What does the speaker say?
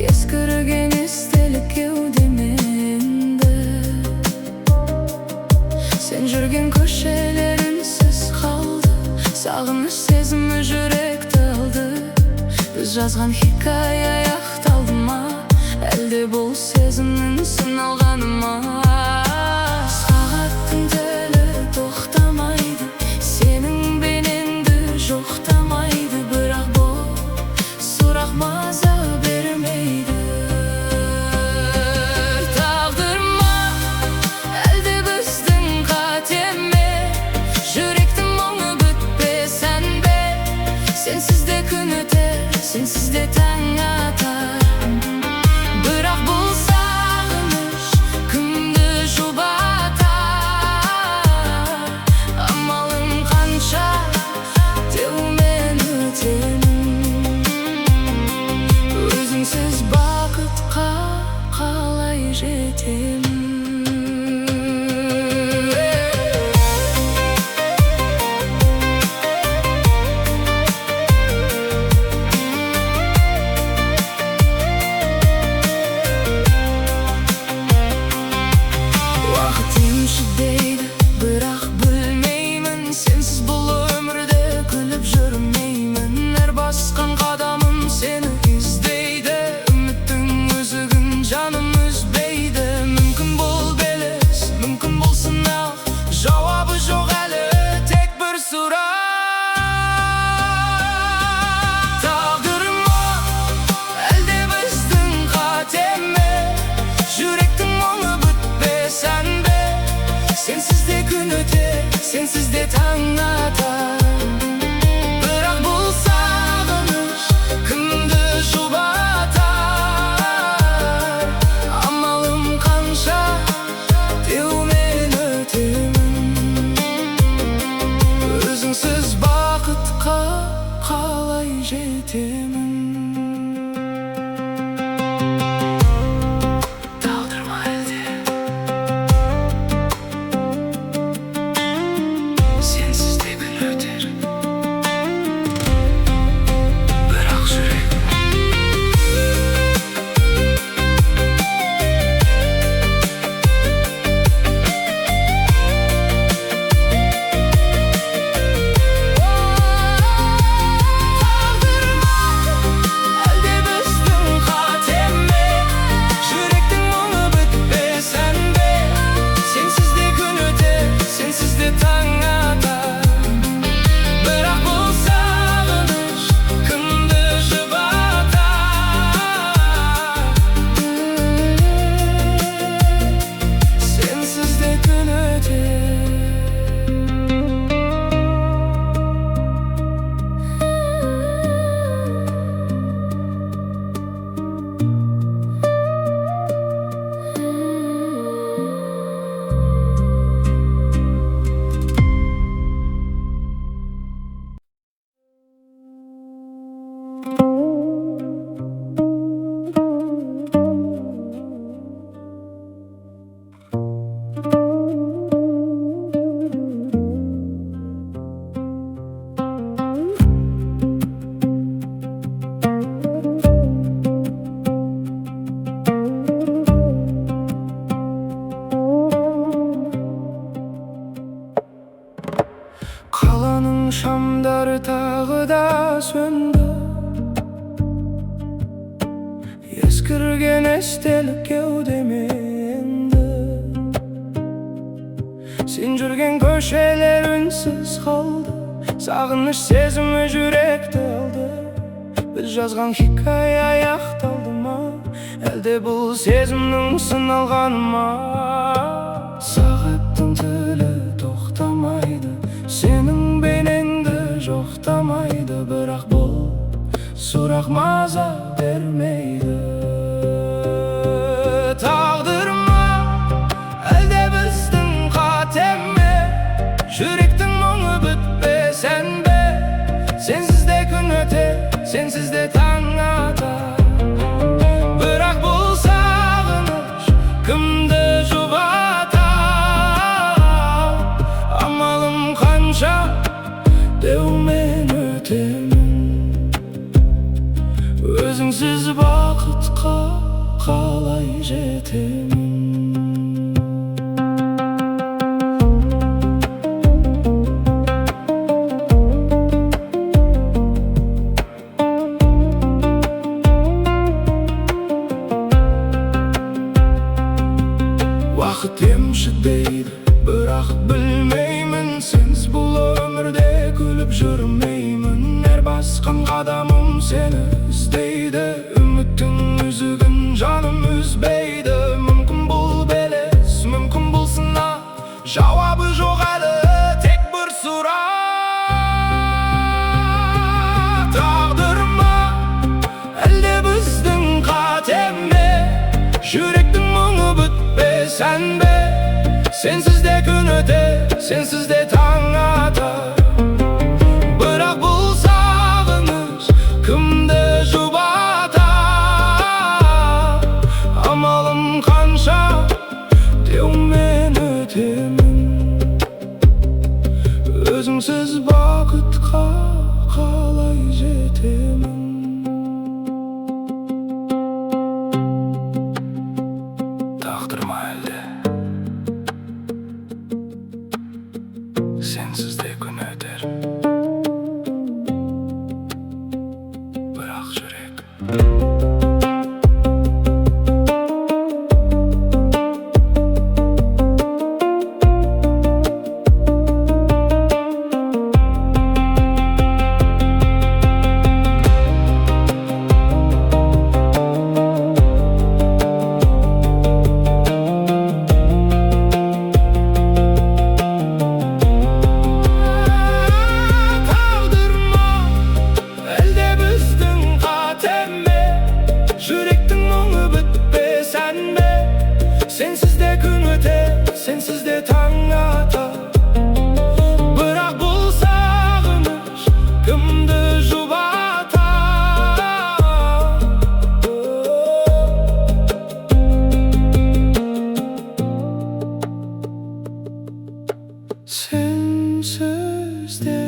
Eskirgen estelik kewdemende. Sen жүрген köşelerinsiz kaldı. Sağınış sezimi yürekte aldı. Biz жазған hikaye аяқталды ма? Әлде бұл сезімнің сыналғаны ма? Сағаттың тілі тоқтамайды, сенің бененді жоқтамайды. Бірақ бұл сұрақ маза бермейді. Тағдыр ма, әлде біздің қате ме? Жүректің мұңы бітпесін бе? Сенсіз де күн өтер, сенсіз де таң атар. Бірақ бұл сағыныш кімді жұбатар? Амалым қанша деумен өтемін. Өзіңсіз бақытқа қалай жетемін? Дейді, бірақ білмеймін, сенсіз бұл өмірде күліп жүрмеймін. Әр басқан қадамым сені іздейді, үміттің өзігін жаным үзбейді. Мүмкін бұл белес, мүмкін бұл сынақ, жауабы жоқ әлі, тек бір сұрақ. Тағдыр ма, әлде біздің қате ме? Жүректің мұңы бітпесін бе? Sensiz de gün öter, sensiz de taң atar. Бірақ бұл сағыныш кімді жұбатар? Амалым қанша деумен өтемін. Өзіңсіз бақытқа қалай жетемін? Şamları tағы da söndü. Eskirgen estelik kewdemende. Sen жүрген köşeler үнсіз қалды. Sağınış sezimi yürekte aldı. Biz жазған hikaye аяқталды ма? Әлде бұл сезімнің сыналғаны ма? Сағаттың тілі тоқтамайды, сенің бенеңді жоқтамайды. surak maza vermeydi. Tağdırma elde bizdin katemme, yürektin muңu bitpesen be. Sensiz de gün öte, sensiz de taң atar. Bırak bu sağınış kımdı jubatar. Amalım kança deumen ötemin. Özüңsiz bakıtqa қалай жетемін. Вақыт емші дейді, бірақ білмеймін. Сенсіз бұл өмірде күліп жүрмеймін. Әр басқан қадамым сені іздейді. Үміттің үзігін жаным үзбейді. Мүмкін бұл белес, мүмкін бұл сынақ, жауабы жоқ әлі тек бір сұрақ. Тағдыр ма әлде біздің қатеме, жүректің мұңы бітпесән бе. Sensiz de gün öte, sensiz de taң atar. Bırak бұл sağınış kımdı jubatar. Amalım kança deumen ötemin. Özüңsiz bakıtqa қалай жетемін. Tağdırma elde, sensiz de gün öter. Bırak yürek. Sensiz de gün öte, sensiz de taң atar. Bırak бұл sağınış kımdı jubatar. Sensiz de